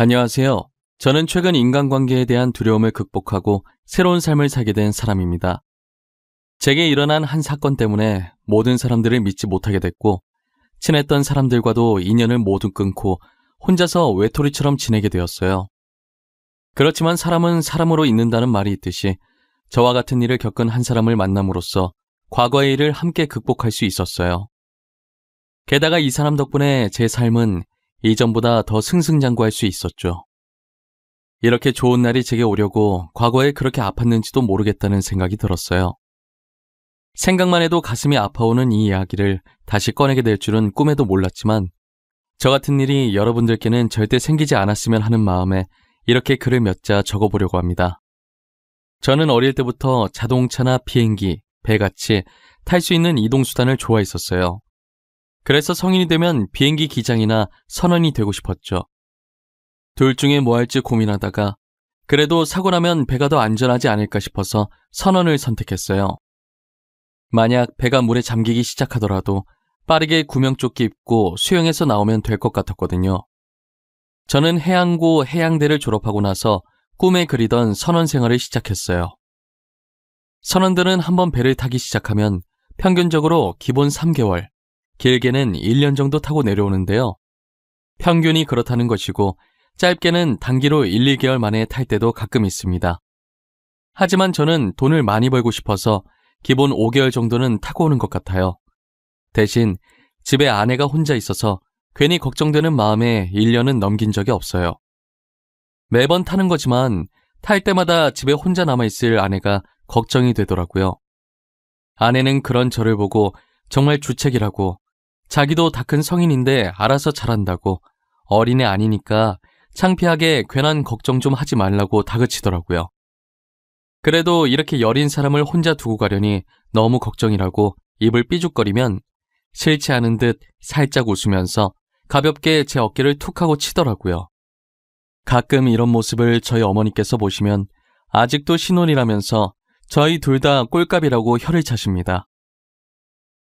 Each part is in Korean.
안녕하세요. 저는 최근 인간관계에 대한 두려움을 극복하고 새로운 삶을 살게 된 사람입니다. 제게 일어난 한 사건 때문에 모든 사람들을 믿지 못하게 됐고, 친했던 사람들과도 인연을 모두 끊고 혼자서 외톨이처럼 지내게 되었어요. 그렇지만 사람은 사람으로 있는다는 말이 있듯이 저와 같은 일을 겪은 한 사람을 만남으로써 과거의 일을 함께 극복할 수 있었어요. 게다가 이 사람 덕분에 제 삶은 이전보다 더 승승장구할 수 있었죠. 이렇게 좋은 날이 제게 오려고 과거에 그렇게 아팠는지도 모르겠다는 생각이 들었어요. 생각만 해도 가슴이 아파오는 이 이야기를 다시 꺼내게 될 줄은 꿈에도 몰랐지만, 저 같은 일이 여러분들께는 절대 생기지 않았으면 하는 마음에 이렇게 글을 몇 자 적어보려고 합니다. 저는 어릴 때부터 자동차나 비행기, 배같이 탈 수 있는 이동수단을 좋아했었어요. 그래서 성인이 되면 비행기 기장이나 선원이 되고 싶었죠. 둘 중에 뭐 할지 고민하다가 그래도 사고 나면 배가 더 안전하지 않을까 싶어서 선원을 선택했어요. 만약 배가 물에 잠기기 시작하더라도 빠르게 구명조끼 입고 수영해서 나오면 될 것 같았거든요. 저는 해양고 해양대를 졸업하고 나서 꿈에 그리던 선원 생활을 시작했어요. 선원들은 한번 배를 타기 시작하면 평균적으로 기본 3개월, 길게는 1년 정도 타고 내려오는데요. 평균이 그렇다는 것이고 짧게는 단기로 1, 2개월 만에 탈 때도 가끔 있습니다. 하지만 저는 돈을 많이 벌고 싶어서 기본 5개월 정도는 타고 오는 것 같아요. 대신 집에 아내가 혼자 있어서 괜히 걱정되는 마음에 1년은 넘긴 적이 없어요. 매번 타는 거지만 탈 때마다 집에 혼자 남아있을 아내가 걱정이 되더라고요. 아내는 그런 저를 보고 정말 주책이라고, 자기도 다 큰 성인인데 알아서 잘한다고, 어린애 아니니까 창피하게 괜한 걱정 좀 하지 말라고 다그치더라고요. 그래도 이렇게 여린 사람을 혼자 두고 가려니 너무 걱정이라고 입을 삐죽거리면 싫지 않은 듯 살짝 웃으면서 가볍게 제 어깨를 툭 하고 치더라고요. 가끔 이런 모습을 저희 어머니께서 보시면 아직도 신혼이라면서 저희 둘 다 꼴값이라고 혀를 차십니다.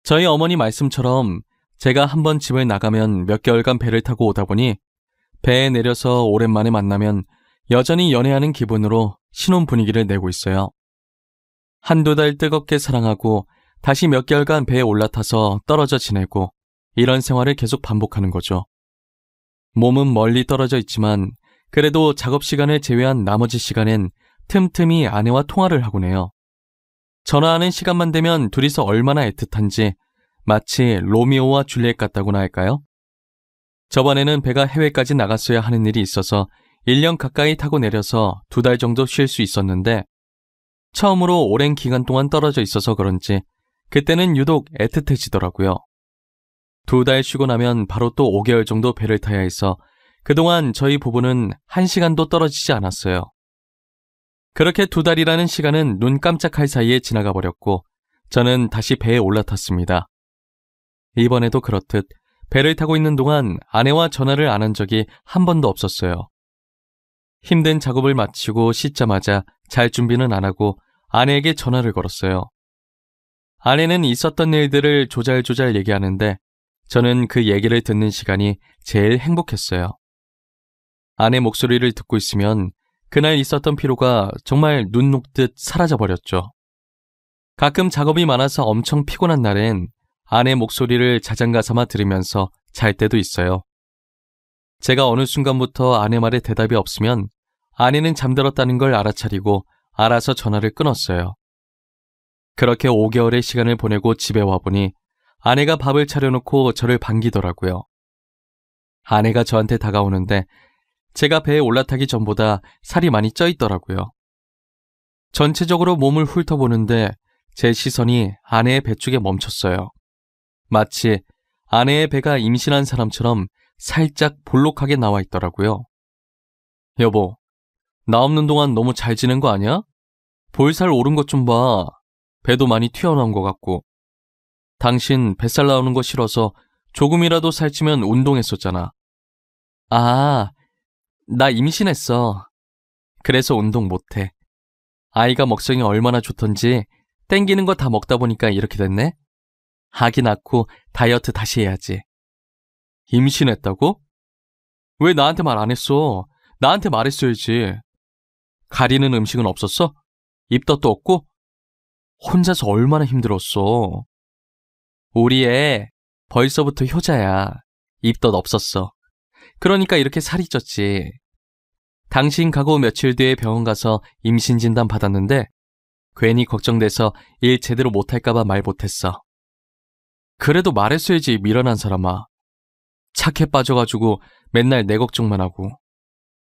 저희 어머니 말씀처럼 제가 한번 집을 나가면 몇 개월간 배를 타고 오다 보니 배에 내려서 오랜만에 만나면 여전히 연애하는 기분으로 신혼 분위기를 내고 있어요. 한두 달 뜨겁게 사랑하고 다시 몇 개월간 배에 올라타서 떨어져 지내고, 이런 생활을 계속 반복하는 거죠. 몸은 멀리 떨어져 있지만 그래도 작업 시간을 제외한 나머지 시간엔 틈틈이 아내와 통화를 하곤 해요. 전화하는 시간만 되면 둘이서 얼마나 애틋한지 마치 로미오와 줄리엣 같다고나 할까요? 저번에는 배가 해외까지 나갔어야 하는 일이 있어서 1년 가까이 타고 내려서 2달 정도 쉴 수 있었는데, 처음으로 오랜 기간 동안 떨어져 있어서 그런지 그때는 유독 애틋해지더라고요. 2달 쉬고 나면 바로 또 5개월 정도 배를 타야 해서 그동안 저희 부부는 1시간도 떨어지지 않았어요. 그렇게 2달이라는 시간은 눈 깜짝할 사이에 지나가 버렸고 저는 다시 배에 올라탔습니다. 이번에도 그렇듯 배를 타고 있는 동안 아내와 전화를 안 한 적이 한 번도 없었어요. 힘든 작업을 마치고 씻자마자 잘 준비는 안 하고 아내에게 전화를 걸었어요. 아내는 있었던 일들을 조잘조잘 얘기하는데 저는 그 얘기를 듣는 시간이 제일 행복했어요. 아내 목소리를 듣고 있으면 그날 있었던 피로가 정말 눈 녹듯 사라져버렸죠. 가끔 작업이 많아서 엄청 피곤한 날엔 아내 목소리를 자장가 삼아 들으면서 잘 때도 있어요. 제가 어느 순간부터 아내 말에 대답이 없으면 아내는 잠들었다는 걸 알아차리고 알아서 전화를 끊었어요. 그렇게 5개월의 시간을 보내고 집에 와보니 아내가 밥을 차려놓고 저를 반기더라고요. 아내가 저한테 다가오는데 제가 배에 올라타기 전보다 살이 많이 쪄 있더라고요. 전체적으로 몸을 훑어보는데 제 시선이 아내의 배 쪽에 멈췄어요. 마치 아내의 배가 임신한 사람처럼 살짝 볼록하게 나와 있더라고요. 여보, 나 없는 동안 너무 잘 지낸 거 아니야? 볼살 오른 것 좀 봐. 배도 많이 튀어나온 것 같고. 당신 뱃살 나오는 거 싫어서 조금이라도 살찌면 운동했었잖아. 아, 나 임신했어. 그래서 운동 못해. 아이가 먹성이 얼마나 좋던지 땡기는 거 다 먹다 보니까 이렇게 됐네. 아기 낳고 다이어트 다시 해야지. 임신했다고? 왜 나한테 말 안 했어? 나한테 말했어야지. 가리는 음식은 없었어? 입덧도 없고? 혼자서 얼마나 힘들었어. 우리 애 벌써부터 효자야. 입덧 없었어. 그러니까 이렇게 살이 쪘지. 당신 가고 며칠 뒤에 병원 가서 임신 진단 받았는데 괜히 걱정돼서 일 제대로 못할까봐 말 못했어. 그래도 말했어야지, 미련한 사람아. 착해 빠져가지고 맨날 내 걱정만 하고.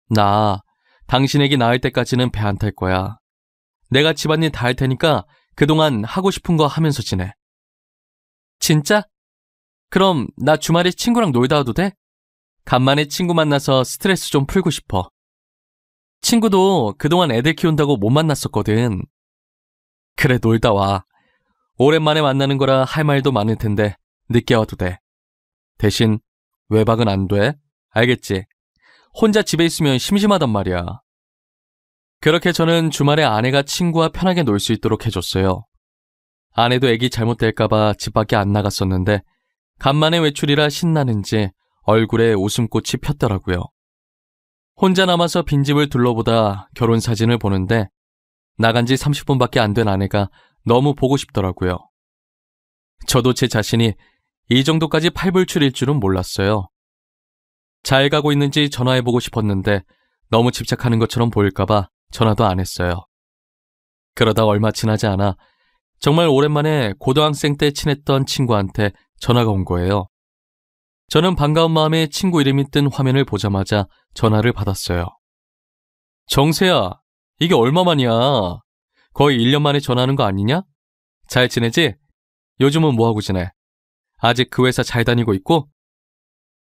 나 당신 애기 낳을 때까지는 배 안 탈 거야. 내가 집안일 다 할 테니까 그동안 하고 싶은 거 하면서 지내. 진짜? 그럼 나 주말에 친구랑 놀다 와도 돼? 간만에 친구 만나서 스트레스 좀 풀고 싶어. 친구도 그동안 애들 키운다고 못 만났었거든. 그래, 놀다 와. 오랜만에 만나는 거라 할 말도 많을 텐데 늦게 와도 돼. 대신 외박은 안 돼. 알겠지? 혼자 집에 있으면 심심하단 말이야. 그렇게 저는 주말에 아내가 친구와 편하게 놀 수 있도록 해줬어요. 아내도 애기 잘못될까봐 집 밖에 안 나갔었는데 간만에 외출이라 신나는지 얼굴에 웃음꽃이 폈더라고요. 혼자 남아서 빈집을 둘러보다 결혼 사진을 보는데 나간 지 30분밖에 안 된 아내가 너무 보고 싶더라고요. 저도 제 자신이 이 정도까지 팔불출일 줄은 몰랐어요. 잘 가고 있는지 전화해보고 싶었는데 너무 집착하는 것처럼 보일까봐 전화도 안 했어요. 그러다 얼마 지나지 않아 정말 오랜만에 고등학생 때 친했던 친구한테 전화가 온 거예요. 저는 반가운 마음에 친구 이름이 뜬 화면을 보자마자 전화를 받았어요. 정세야, 이게 얼마만이야? 거의 1년 만에 전화하는 거 아니냐? 잘 지내지? 요즘은 뭐하고 지내? 아직 그 회사 잘 다니고 있고?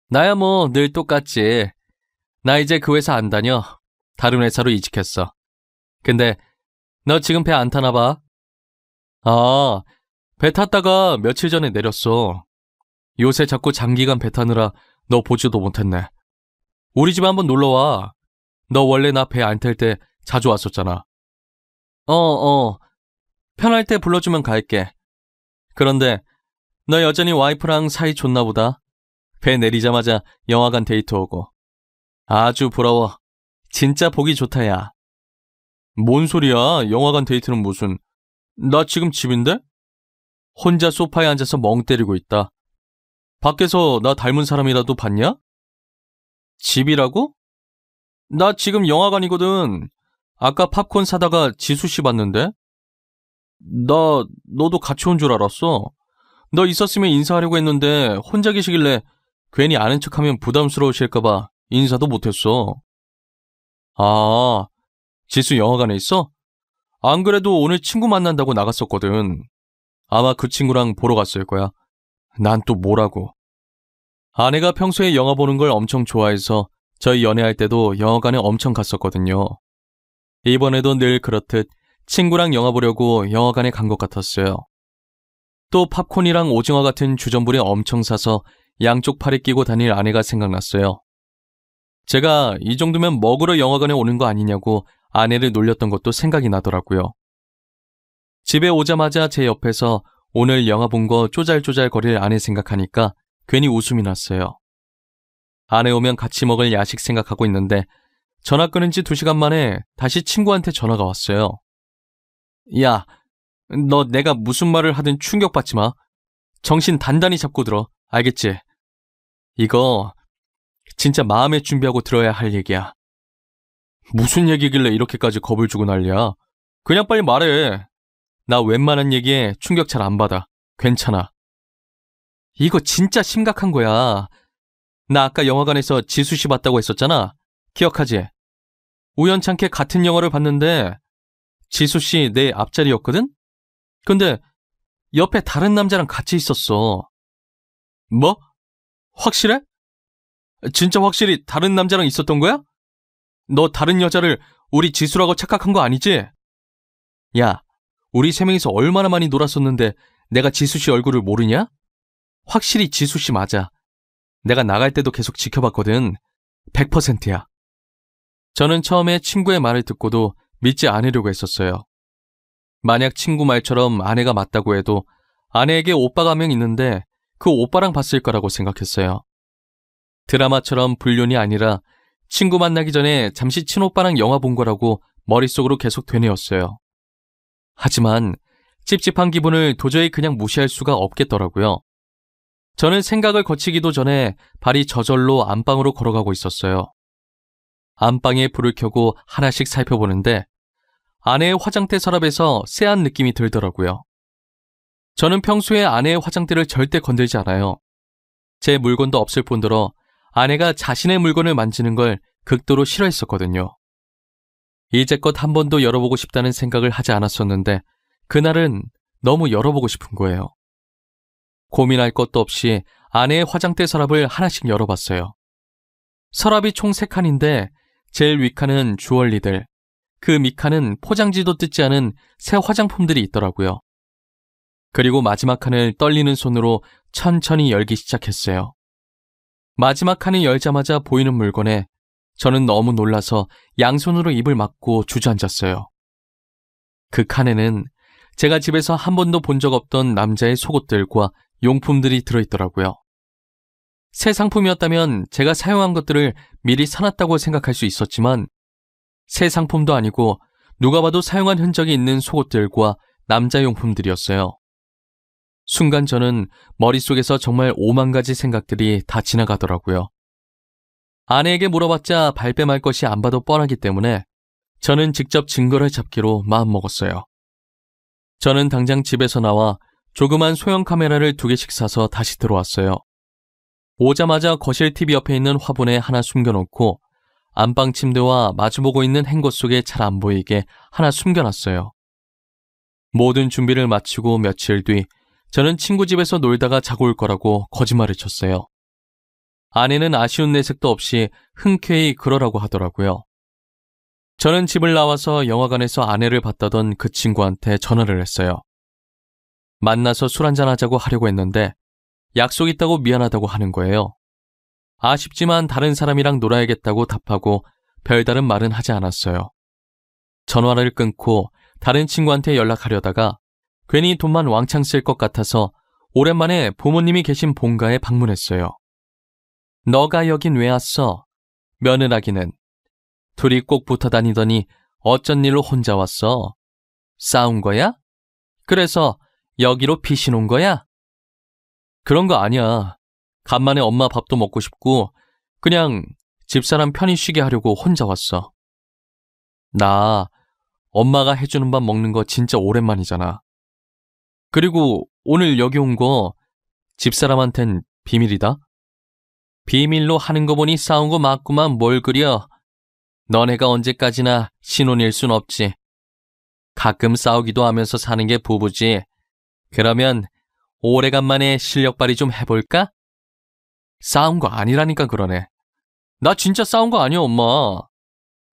나야 뭐 늘 똑같지. 나 이제 그 회사 안 다녀. 다른 회사로 이직했어. 근데 너 지금 배 안 타나 봐? 아, 배 탔다가 며칠 전에 내렸어. 요새 자꾸 장기간 배 타느라 너 보지도 못했네. 우리 집에 한번 놀러와. 너 원래 나 배 안 탈 때 자주 왔었잖아. 편할 때 불러주면 갈게. 그런데 너 여전히 와이프랑 사이 좋나 보다. 배 내리자마자 영화관 데이트 오고. 아주 부러워. 진짜 보기 좋다, 야. 뭔 소리야? 영화관 데이트는 무슨. 나 지금 집인데? 혼자 소파에 앉아서 멍 때리고 있다. 밖에서 나 닮은 사람이라도 봤냐? 집이라고? 나 지금 영화관이거든. 아까 팝콘 사다가 지수씨 봤는데? 너도 같이 온 줄 알았어. 너 있었으면 인사하려고 했는데 혼자 계시길래 괜히 아는 척하면 부담스러우실까봐 인사도 못했어. 아, 지수 영화관에 있어? 안 그래도 오늘 친구 만난다고 나갔었거든. 아마 그 친구랑 보러 갔을 거야. 난 또 뭐라고. 아내가 평소에 영화 보는 걸 엄청 좋아해서 저희 연애할 때도 영화관에 엄청 갔었거든요. 이번에도 늘 그렇듯 친구랑 영화 보려고 영화관에 간 것 같았어요. 또 팝콘이랑 오징어 같은 주전부리 엄청 사서 양쪽 팔에 끼고 다닐 아내가 생각났어요. 제가 이 정도면 먹으러 영화관에 오는 거 아니냐고 아내를 놀렸던 것도 생각이 나더라고요. 집에 오자마자 제 옆에서 오늘 영화 본 거 쪼잘쪼잘 거릴 아내 생각하니까 괜히 웃음이 났어요. 아내 오면 같이 먹을 야식 생각하고 있는데 전화 끊은 지 2시간 만에 다시 친구한테 전화가 왔어요. 야, 너 내가 무슨 말을 하든 충격받지 마. 정신 단단히 잡고 들어. 알겠지? 이거 진짜 마음의 준비하고 들어야 할 얘기야. 무슨 얘기길래 이렇게까지 겁을 주고 난리야? 그냥 빨리 말해. 나 웬만한 얘기에 충격 잘 안 받아. 괜찮아. 이거 진짜 심각한 거야. 나 아까 영화관에서 지수씨 봤다고 했었잖아. 기억하지? 우연찮게 같은 영화를 봤는데 지수씨 내 앞자리였거든? 근데 옆에 다른 남자랑 같이 있었어. 뭐? 확실해? 진짜 확실히 다른 남자랑 있었던 거야? 너 다른 여자를 우리 지수라고 착각한 거 아니지? 야, 우리 3명이서 얼마나 많이 놀았었는데 내가 지수씨 얼굴을 모르냐? 확실히 지수씨 맞아. 내가 나갈 때도 계속 지켜봤거든. 100%야. 저는 처음에 친구의 말을 듣고도 믿지 않으려고 했었어요. 만약 친구 말처럼 아내가 맞다고 해도 아내에게 오빠가 한 명 있는데 그 오빠랑 봤을 거라고 생각했어요. 드라마처럼 불륜이 아니라 친구 만나기 전에 잠시 친오빠랑 영화 본 거라고 머릿속으로 계속 되뇌었어요. 하지만 찝찝한 기분을 도저히 그냥 무시할 수가 없겠더라고요. 저는 생각을 거치기도 전에 발이 저절로 안방으로 걸어가고 있었어요. 안방에 불을 켜고 하나씩 살펴보는데 아내의 화장대 서랍에서 쎄한 느낌이 들더라고요. 저는 평소에 아내의 화장대를 절대 건들지 않아요. 제 물건도 없을 뿐더러 아내가 자신의 물건을 만지는 걸 극도로 싫어했었거든요. 이제껏 한 번도 열어보고 싶다는 생각을 하지 않았었는데 그날은 너무 열어보고 싶은 거예요. 고민할 것도 없이 아내의 화장대 서랍을 하나씩 열어봤어요. 서랍이 총 3칸인데 제일 윗칸은 주얼리들, 그 밑칸은 포장지도 뜯지 않은 새 화장품들이 있더라고요. 그리고 마지막 칸을 떨리는 손으로 천천히 열기 시작했어요. 마지막 칸을 열자마자 보이는 물건에 저는 너무 놀라서 양손으로 입을 막고 주저앉았어요. 그 칸에는 제가 집에서 한 번도 본 적 없던 남자의 속옷들과 용품들이 들어있더라고요. 새 상품이었다면 제가 사용한 것들을 미리 사놨다고 생각할 수 있었지만 새 상품도 아니고 누가 봐도 사용한 흔적이 있는 속옷들과 남자 용품들이었어요. 순간 저는 머릿속에서 정말 5만 가지 생각들이 다 지나가더라고요. 아내에게 물어봤자 발뺌할 것이 안 봐도 뻔하기 때문에 저는 직접 증거를 잡기로 마음먹었어요. 저는 당장 집에서 나와 조그만 소형 카메라를 2개씩 사서 다시 들어왔어요. 오자마자 거실 TV 옆에 있는 화분에 하나 숨겨놓고 안방 침대와 마주보고 있는 행거 속에 잘 안 보이게 하나 숨겨놨어요. 모든 준비를 마치고 며칠 뒤 저는 친구 집에서 놀다가 자고 올 거라고 거짓말을 쳤어요. 아내는 아쉬운 내색도 없이 흔쾌히 그러라고 하더라고요. 저는 집을 나와서 영화관에서 아내를 봤다던 그 친구한테 전화를 했어요. 만나서 술 한잔 하자고 하려고 했는데 약속 있다고 미안하다고 하는 거예요. 아쉽지만 다른 사람이랑 놀아야겠다고 답하고 별다른 말은 하지 않았어요. 전화를 끊고 다른 친구한테 연락하려다가 괜히 돈만 왕창 쓸 것 같아서 오랜만에 부모님이 계신 본가에 방문했어요. 너가 여긴 왜 왔어? 며느라기는. 둘이 꼭 붙어 다니더니 어쩐 일로 혼자 왔어? 싸운 거야? 그래서 여기로 피신 온 거야? 그런 거 아니야. 간만에 엄마 밥도 먹고 싶고 그냥 집사람 편히 쉬게 하려고 혼자 왔어. 나 엄마가 해주는 밥 먹는 거 진짜 오랜만이잖아. 그리고 오늘 여기 온 거 집사람한텐 비밀이다. 비밀로 하는 거 보니 싸운 거 맞구만. 뭘 그려. 너네가 언제까지나 신혼일 순 없지. 가끔 싸우기도 하면서 사는 게 부부지. 그러면 오래간만에 실력 발휘 좀 해볼까? 싸운 거 아니라니까 그러네. 나 진짜 싸운 거 아니야, 엄마.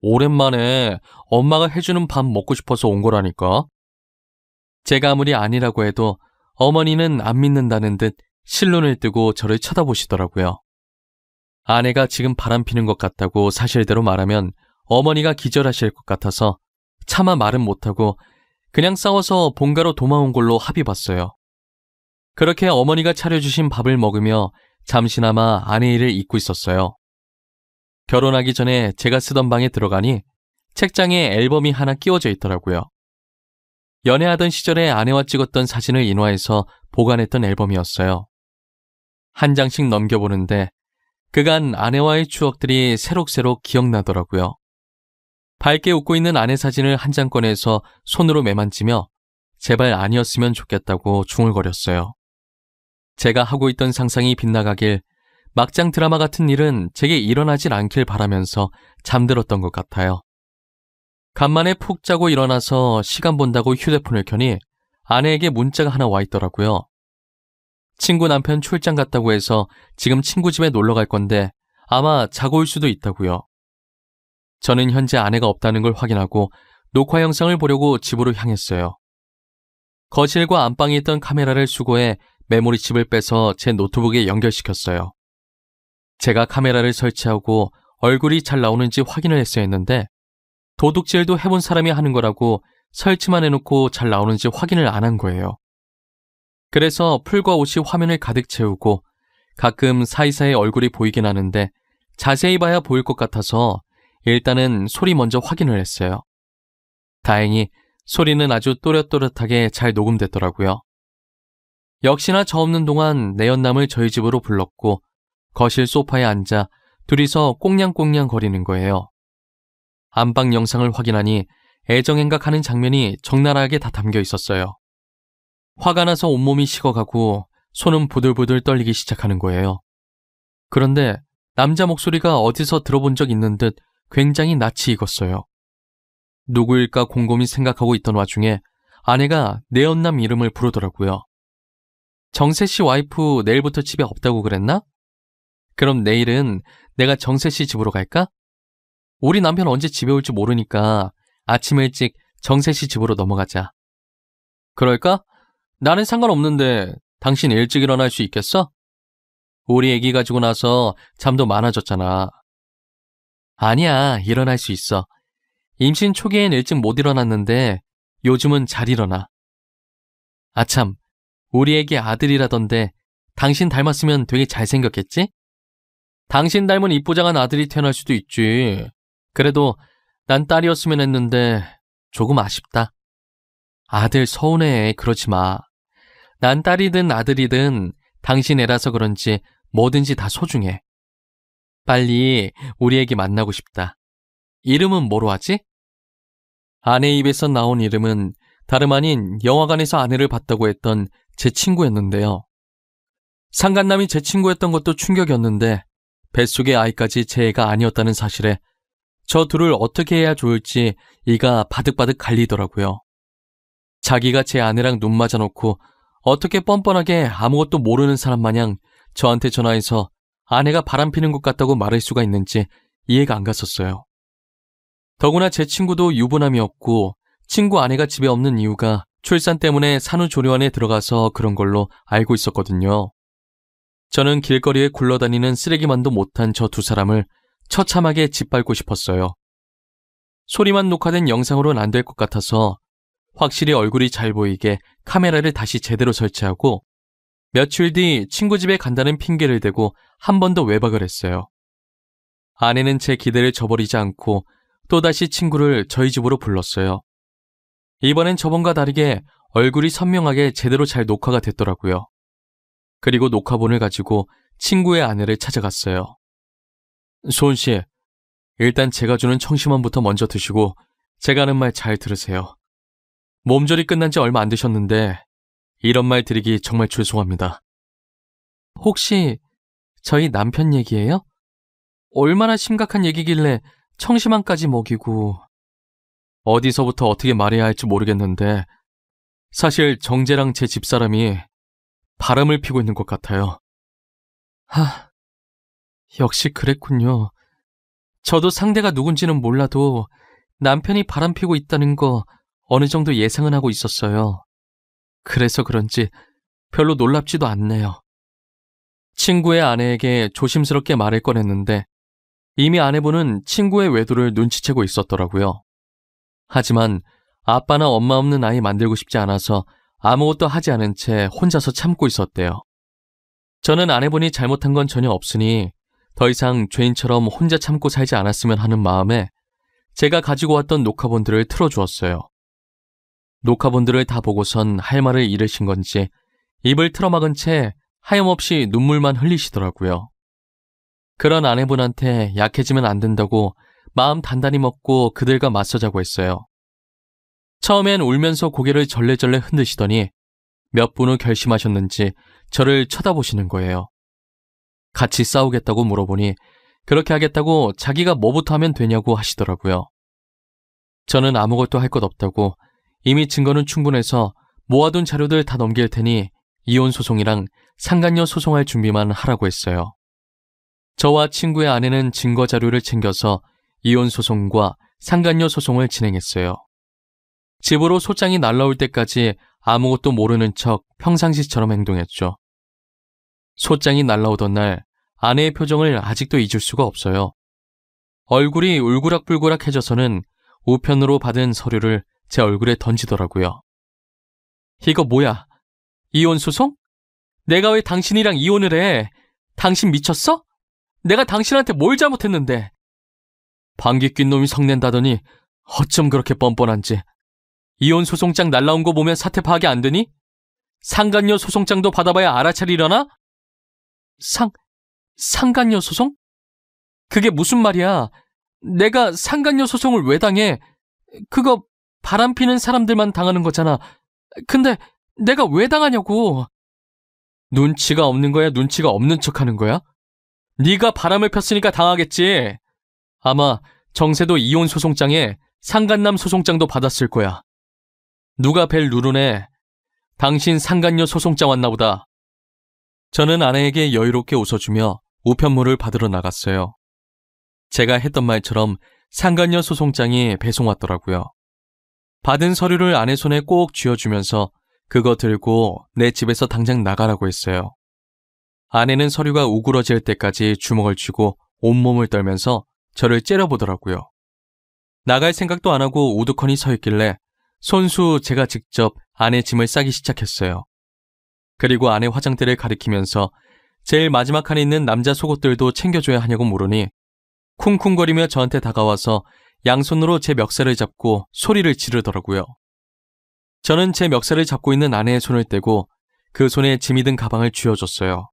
오랜만에 엄마가 해주는 밥 먹고 싶어서 온 거라니까. 제가 아무리 아니라고 해도 어머니는 안 믿는다는 듯 실눈을 뜨고 저를 쳐다보시더라고요. 아내가 지금 바람 피는 것 같다고 사실대로 말하면 어머니가 기절하실 것 같아서 차마 말은 못하고 그냥 싸워서 본가로 도망온 걸로 합의 봤어요. 그렇게 어머니가 차려주신 밥을 먹으며 잠시나마 아내 일을 잊고 있었어요. 결혼하기 전에 제가 쓰던 방에 들어가니 책장에 앨범이 하나 끼워져 있더라고요. 연애하던 시절에 아내와 찍었던 사진을 인화해서 보관했던 앨범이었어요. 한 장씩 넘겨보는데 그간 아내와의 추억들이 새록새록 기억나더라고요. 밝게 웃고 있는 아내 사진을 한 장 꺼내서 손으로 매만지며 제발 아니었으면 좋겠다고 중얼거렸어요. 제가 하고 있던 상상이 빗나가길 막장 드라마 같은 일은 제게 일어나질 않길 바라면서 잠들었던 것 같아요. 간만에 푹 자고 일어나서 시간 본다고 휴대폰을 켜니 아내에게 문자가 하나 와 있더라고요. 친구 남편 출장 갔다고 해서 지금 친구 집에 놀러 갈 건데 아마 자고 올 수도 있다고요. 저는 현재 아내가 없다는 걸 확인하고 녹화 영상을 보려고 집으로 향했어요. 거실과 안방에 있던 카메라를 수거해 메모리칩을 빼서 제 노트북에 연결시켰어요. 제가 카메라를 설치하고 얼굴이 잘 나오는지 확인을 했어야 했는데 도둑질도 해본 사람이 하는 거라고 설치만 해놓고 잘 나오는지 확인을 안 한 거예요. 그래서 풀과 옷이 화면을 가득 채우고 가끔 사이사이 얼굴이 보이긴 하는데 자세히 봐야 보일 것 같아서 일단은 소리 먼저 확인을 했어요. 다행히 소리는 아주 또렷또렷하게 잘 녹음됐더라고요. 역시나 저 없는 동안 내연남을 저희 집으로 불렀고 거실 소파에 앉아 둘이서 꽁냥꽁냥 거리는 거예요. 안방 영상을 확인하니 애정행각하는 장면이 적나라하게 다 담겨 있었어요. 화가 나서 온몸이 식어가고 손은 부들부들 떨리기 시작하는 거예요. 그런데 남자 목소리가 어디서 들어본 적 있는 듯 굉장히 낯이 익었어요. 누구일까 곰곰이 생각하고 있던 와중에 아내가 내연남 이름을 부르더라고요. 정세씨 와이프 내일부터 집에 없다고 그랬나? 그럼 내일은 내가 정세씨 집으로 갈까? 우리 남편 언제 집에 올지 모르니까 아침 일찍 정세씨 집으로 넘어가자. 그럴까? 나는 상관없는데 당신 일찍 일어날 수 있겠어? 우리 애기 가지고 나서 잠도 많아졌잖아. 아니야, 일어날 수 있어. 임신 초기엔 일찍 못 일어났는데 요즘은 잘 일어나. 아참, 우리 애기 아들이라던데 당신 닮았으면 되게 잘생겼겠지? 당신 닮은 이쁘장한 아들이 태어날 수도 있지. 그래도 난 딸이었으면 했는데 조금 아쉽다. 아들 서운해, 그러지 마. 난 딸이든 아들이든 당신 애라서 그런지 뭐든지 다 소중해. 빨리 우리 애기 만나고 싶다. 이름은 뭐로 하지? 아내 입에서 나온 이름은 다름 아닌 영화관에서 아내를 봤다고 했던 제 친구였는데요. 상간남이 제 친구였던 것도 충격이었는데 뱃속의 아이까지 제 애가 아니었다는 사실에 저 둘을 어떻게 해야 좋을지 이가 바득바득 갈리더라고요. 자기가 제 아내랑 눈 맞아놓고 어떻게 뻔뻔하게 아무것도 모르는 사람 마냥 저한테 전화해서 아내가 바람피는 것 같다고 말할 수가 있는지 이해가 안 갔었어요. 더구나 제 친구도 유부남이었고 친구 아내가 집에 없는 이유가 출산 때문에 산후조리원에 들어가서 그런 걸로 알고 있었거든요. 저는 길거리에 굴러다니는 쓰레기만도 못한 저 두 사람을 처참하게 짓밟고 싶었어요. 소리만 녹화된 영상으로는 안 될 것 같아서 확실히 얼굴이 잘 보이게 카메라를 다시 제대로 설치하고 며칠 뒤 친구 집에 간다는 핑계를 대고 한 번 더 외박을 했어요. 아내는 제 기대를 저버리지 않고 또다시 친구를 저희 집으로 불렀어요. 이번엔 저번과 다르게 얼굴이 선명하게 제대로 잘 녹화가 됐더라고요. 그리고 녹화본을 가지고 친구의 아내를 찾아갔어요. 소은 씨, 일단 제가 주는 청심환부터 먼저 드시고 제가 하는 말 잘 들으세요. 몸조리 끝난 지 얼마 안 되셨는데 이런 말 드리기 정말 죄송합니다. 혹시 저희 남편 얘기예요? 얼마나 심각한 얘기길래 청심환까지 먹이고... 어디서부터 어떻게 말해야 할지 모르겠는데 사실 정재랑 제 집사람이 바람을 피고 있는 것 같아요. 역시 그랬군요. 저도 상대가 누군지는 몰라도 남편이 바람 피고 있다는 거 어느 정도 예상은 하고 있었어요. 그래서 그런지 별로 놀랍지도 않네요. 친구의 아내에게 조심스럽게 말을 꺼냈는데 이미 아내분은 친구의 외도를 눈치채고 있었더라고요. 하지만 아빠나 엄마 없는 아이 만들고 싶지 않아서 아무것도 하지 않은 채 혼자서 참고 있었대요. 저는 아내분이 잘못한 건 전혀 없으니 더 이상 죄인처럼 혼자 참고 살지 않았으면 하는 마음에 제가 가지고 왔던 녹화본들을 틀어주었어요. 녹화본들을 다 보고선 할 말을 잃으신 건지 입을 틀어막은 채 하염없이 눈물만 흘리시더라고요. 그런 아내분한테 약해지면 안 된다고 마음 단단히 먹고 그들과 맞서자고 했어요. 처음엔 울면서 고개를 절레절레 흔드시더니 몇 분 후 결심하셨는지 저를 쳐다보시는 거예요. 같이 싸우겠다고 물어보니 그렇게 하겠다고 자기가 뭐부터 하면 되냐고 하시더라고요. 저는 아무것도 할 것 없다고 이미 증거는 충분해서 모아둔 자료들 다 넘길 테니 이혼 소송이랑 상간녀 소송할 준비만 하라고 했어요. 저와 친구의 아내는 증거 자료를 챙겨서 이혼 소송과 상간녀 소송을 진행했어요. 집으로 소장이 날라올 때까지 아무것도 모르는 척 평상시처럼 행동했죠. 소장이 날라오던 날 아내의 표정을 아직도 잊을 수가 없어요. 얼굴이 울그락불그락해져서는 우편으로 받은 서류를 제 얼굴에 던지더라고요. 이거 뭐야? 이혼 소송? 내가 왜 당신이랑 이혼을 해? 당신 미쳤어? 내가 당신한테 뭘 잘못했는데. 방귀 낀 놈이 성낸다더니 어쩜 그렇게 뻔뻔한지. 이혼 소송장 날라온 거 보면 사태 파악이 안 되니? 상간녀 소송장도 받아봐야 알아차리려나? 상간녀 소송? 그게 무슨 말이야? 내가 상간녀 소송을 왜 당해? 그거 바람피는 사람들만 당하는 거잖아. 근데 내가 왜 당하냐고. 눈치가 없는 거야? 눈치가 없는 척하는 거야? 네가 바람을 폈으니까 당하겠지. 아마 정세도 이혼 소송장에 상간남 소송장도 받았을 거야. 누가 벨 누르네. 당신 상간녀 소송장 왔나 보다. 저는 아내에게 여유롭게 웃어주며 우편물을 받으러 나갔어요. 제가 했던 말처럼 상간녀 소송장이 배송 왔더라고요. 받은 서류를 아내 손에 꼭 쥐어주면서 그거 들고 내 집에서 당장 나가라고 했어요. 아내는 서류가 우그러질 때까지 주먹을 쥐고 온몸을 떨면서 저를 째려보더라고요. 나갈 생각도 안 하고 우두커니 서 있길래 손수 제가 직접 아내 짐을 싸기 시작했어요. 그리고 아내 화장대를 가리키면서 제일 마지막 칸에 있는 남자 속옷들도 챙겨줘야 하냐고 물으니 쿵쿵거리며 저한테 다가와서 양손으로 제 멱살을 잡고 소리를 지르더라고요. 저는 제 멱살을 잡고 있는 아내의 손을 떼고 그 손에 짐이 든 가방을 쥐어줬어요.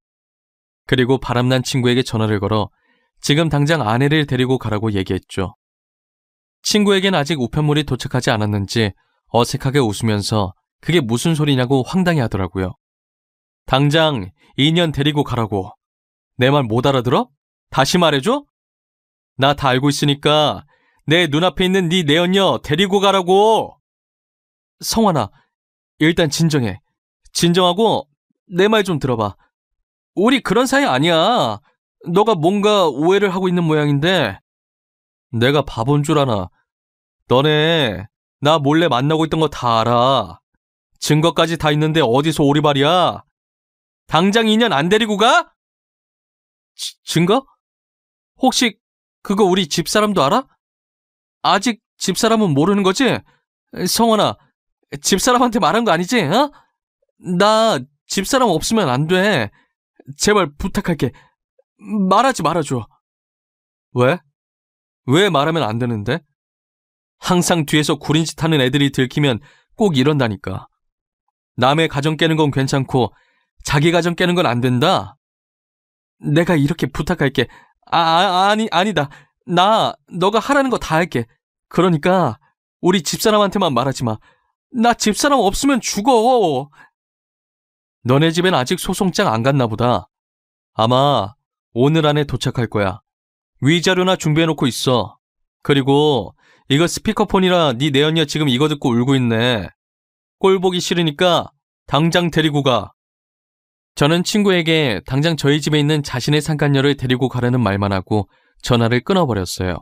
그리고 바람난 친구에게 전화를 걸어 지금 당장 아내를 데리고 가라고 얘기했죠. 친구에겐 아직 우편물이 도착하지 않았는지 어색하게 웃으면서 그게 무슨 소리냐고 황당해 하더라고요. 당장 2년 데리고 가라고. 내 말 못 알아들어? 다시 말해줘? 나 다 알고 있으니까 내 눈앞에 있는 네 내연녀 데리고 가라고. 성환아, 일단 진정해. 진정하고 내 말 좀 들어봐. 우리 그런 사이 아니야. 너가 뭔가 오해를 하고 있는 모양인데. 내가 바본 줄 아나. 너네 나 몰래 만나고 있던 거 다 알아. 증거까지 다 있는데 어디서 오리발이야. 당장 2년 안 데리고 가? 증거? 혹시 그거 우리 집사람도 알아? 아직 집사람은 모르는 거지? 성원아, 집사람한테 말한 거 아니지? 어? 나 집사람 없으면 안 돼. 제발 부탁할게. 말하지 말아줘. 왜? 왜 말하면 안 되는데? 항상 뒤에서 구린 짓 하는 애들이 들키면 꼭 이런다니까. 남의 가정 깨는 건 괜찮고 자기 가정 깨는 건 안 된다? 내가 이렇게 부탁할게. 아니다. 나 너가 하라는 거 다 할게. 그러니까 우리 집사람한테만 말하지 마. 나 집사람 없으면 죽어. 너네 집엔 아직 소송장 안 갔나 보다. 아마 오늘 안에 도착할 거야. 위자료나 준비해놓고 있어. 그리고 이거 스피커폰이라 네 내연녀 지금 이거 듣고 울고 있네. 꼴 보기 싫으니까 당장 데리고 가. 저는 친구에게 당장 저희 집에 있는 자신의 상간녀를 데리고 가라는 말만 하고 전화를 끊어버렸어요.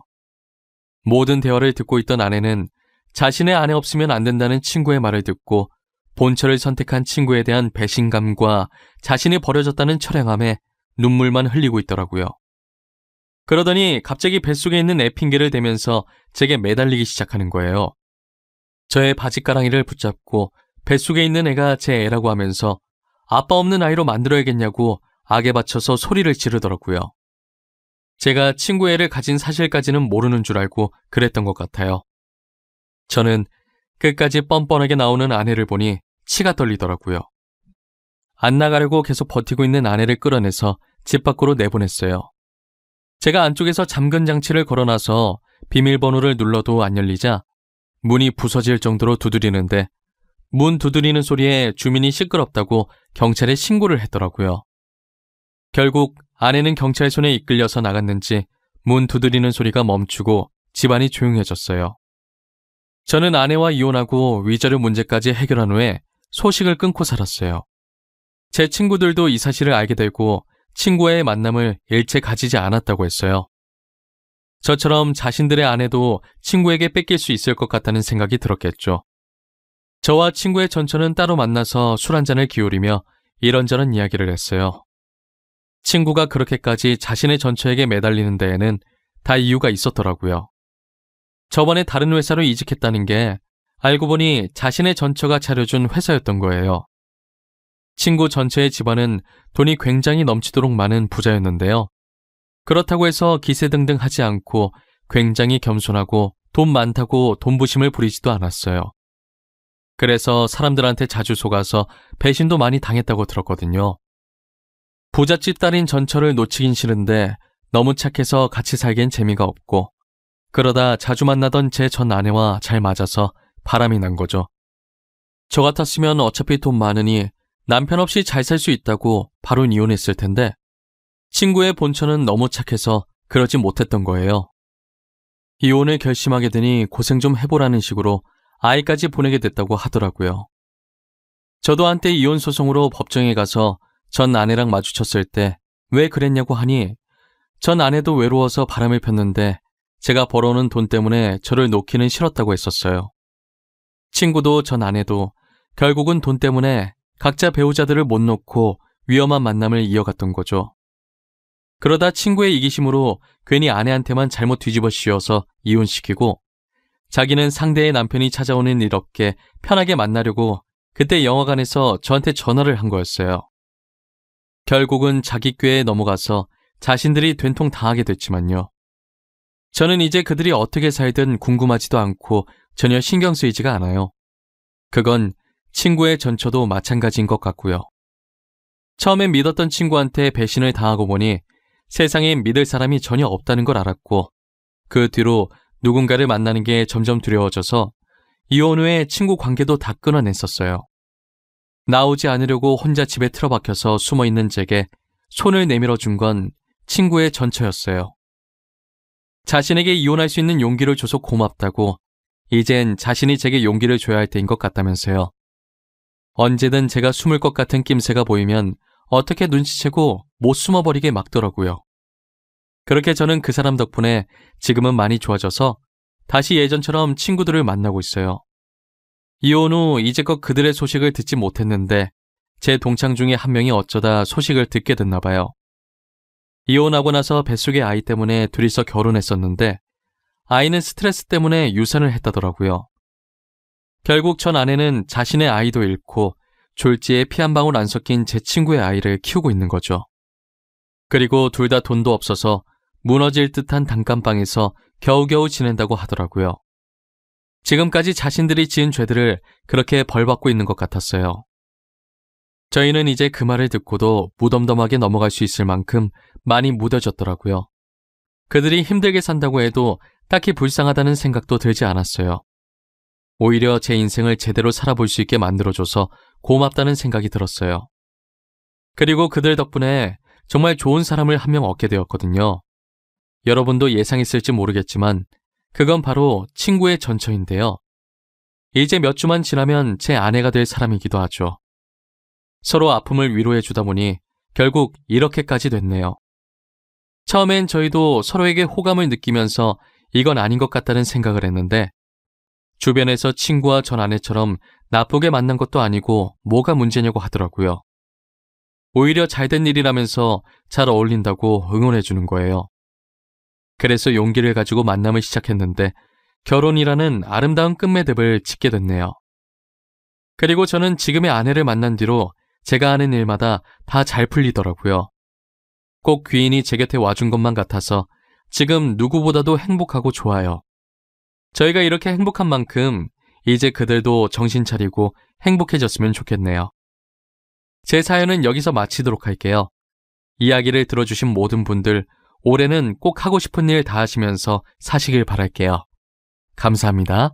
모든 대화를 듣고 있던 아내는 자신의 아내 없으면 안 된다는 친구의 말을 듣고 본처를 선택한 친구에 대한 배신감과 자신이 버려졌다는 처량함에 눈물만 흘리고 있더라고요. 그러더니 갑자기 뱃속에 있는 애 핑계를 대면서 제게 매달리기 시작하는 거예요. 저의 바지가랑이를 붙잡고 뱃속에 있는 애가 제 애라고 하면서 아빠 없는 아이로 만들어야겠냐고 악에 받쳐서 소리를 지르더라고요. 제가 친구 애를 가진 사실까지는 모르는 줄 알고 그랬던 것 같아요. 저는 끝까지 뻔뻔하게 나오는 아내를 보니 치가 떨리더라고요. 안 나가려고 계속 버티고 있는 아내를 끌어내서 집 밖으로 내보냈어요. 제가 안쪽에서 잠금 장치를 걸어놔서 비밀번호를 눌러도 안 열리자 문이 부서질 정도로 두드리는데 문 두드리는 소리에 주민이 시끄럽다고 경찰에 신고를 했더라고요. 결국 아내는 경찰 손에 이끌려서 나갔는지 문 두드리는 소리가 멈추고 집안이 조용해졌어요. 저는 아내와 이혼하고 위자료 문제까지 해결한 후에 소식을 끊고 살았어요. 제 친구들도 이 사실을 알게 되고 친구와의 만남을 일체 가지지 않았다고 했어요. 저처럼 자신들의 아내도 친구에게 뺏길 수 있을 것 같다는 생각이 들었겠죠. 저와 친구의 전처는 따로 만나서 술 한잔을 기울이며 이런저런 이야기를 했어요. 친구가 그렇게까지 자신의 전처에게 매달리는 데에는 다 이유가 있었더라고요. 저번에 다른 회사로 이직했다는 게 알고 보니 자신의 전처가 차려준 회사였던 거예요. 친구 전처의 집안은 돈이 굉장히 넘치도록 많은 부자였는데요. 그렇다고 해서 기세등등하지 않고 굉장히 겸손하고 돈 많다고 돈부심을 부리지도 않았어요. 그래서 사람들한테 자주 속아서 배신도 많이 당했다고 들었거든요. 부잣집 딸인 전처를 놓치긴 싫은데 너무 착해서 같이 살기엔 재미가 없고, 그러다 자주 만나던 제 전 아내와 잘 맞아서 바람이 난 거죠. 저 같았으면 어차피 돈 많으니 남편 없이 잘 살 수 있다고 바로 이혼했을 텐데, 친구의 본처는 너무 착해서 그러지 못했던 거예요. 이혼을 결심하게 되니 고생 좀 해보라는 식으로 아이까지 보내게 됐다고 하더라고요. 저도 한때 이혼 소송으로 법정에 가서 전 아내랑 마주쳤을 때 왜 그랬냐고 하니, 전 아내도 외로워서 바람을 폈는데 제가 벌어오는 돈 때문에 저를 놓기는 싫었다고 했었어요. 친구도 전 아내도 결국은 돈 때문에 각자 배우자들을 못 놓고 위험한 만남을 이어갔던 거죠. 그러다 친구의 이기심으로 괜히 아내한테만 잘못 뒤집어 씌워서 이혼시키고, 자기는 상대의 남편이 찾아오는 일 없게 편하게 만나려고 그때 영화관에서 저한테 전화를 한 거였어요. 결국은 자기 꾀에 넘어가서 자신들이 된통 당하게 됐지만요. 저는 이제 그들이 어떻게 살든 궁금하지도 않고 전혀 신경 쓰이지가 않아요. 그건 친구의 전처도 마찬가지인 것 같고요. 처음엔 믿었던 친구한테 배신을 당하고 보니 세상에 믿을 사람이 전혀 없다는 걸 알았고, 그 뒤로 누군가를 만나는 게 점점 두려워져서 이혼 후에 친구 관계도 다 끊어냈었어요. 나오지 않으려고 혼자 집에 틀어박혀서 숨어있는 제게 손을 내밀어 준 건 친구의 전처였어요. 자신에게 이혼할 수 있는 용기를 줘서 고맙다고, 이젠 자신이 제게 용기를 줘야 할 때인 것 같다면서요. 언제든 제가 숨을 것 같은 낌새가 보이면 어떻게 눈치채고 못 숨어버리게 막더라고요. 그렇게 저는 그 사람 덕분에 지금은 많이 좋아져서 다시 예전처럼 친구들을 만나고 있어요. 이혼 후 이제껏 그들의 소식을 듣지 못했는데 제 동창 중에 한 명이 어쩌다 소식을 듣게 됐나 봐요. 이혼하고 나서 뱃속의 아이 때문에 둘이서 결혼했었는데 아이는 스트레스 때문에 유산을 했다더라고요. 결국 전 아내는 자신의 아이도 잃고 졸지에 피 한 방울 안 섞인 제 친구의 아이를 키우고 있는 거죠. 그리고 둘 다 돈도 없어서 무너질 듯한 단칸방에서 겨우겨우 지낸다고 하더라고요. 지금까지 자신들이 지은 죄들을 그렇게 벌받고 있는 것 같았어요. 저희는 이제 그 말을 듣고도 무덤덤하게 넘어갈 수 있을 만큼 많이 무뎌졌더라고요. 그들이 힘들게 산다고 해도 딱히 불쌍하다는 생각도 들지 않았어요. 오히려 제 인생을 제대로 살아볼 수 있게 만들어줘서 고맙다는 생각이 들었어요. 그리고 그들 덕분에 정말 좋은 사람을 한 명 얻게 되었거든요. 여러분도 예상했을지 모르겠지만 그건 바로 친구의 전처인데요. 이제 몇 주만 지나면 제 아내가 될 사람이기도 하죠. 서로 아픔을 위로해 주다 보니 결국 이렇게까지 됐네요. 처음엔 저희도 서로에게 호감을 느끼면서 이건 아닌 것 같다는 생각을 했는데, 주변에서 친구와 전 아내처럼 나쁘게 만난 것도 아니고 뭐가 문제냐고 하더라고요. 오히려 잘된 일이라면서 잘 어울린다고 응원해 주는 거예요. 그래서 용기를 가지고 만남을 시작했는데 결혼이라는 아름다운 끝매듭을 짓게 됐네요. 그리고 저는 지금의 아내를 만난 뒤로 제가 하는 일마다 다 잘 풀리더라고요. 꼭 귀인이 제 곁에 와준 것만 같아서 지금 누구보다도 행복하고 좋아요. 저희가 이렇게 행복한 만큼 이제 그들도 정신 차리고 행복해졌으면 좋겠네요. 제 사연은 여기서 마치도록 할게요. 이야기를 들어주신 모든 분들, 올해는 꼭 하고 싶은 일 다 하시면서 사시길 바랄게요. 감사합니다.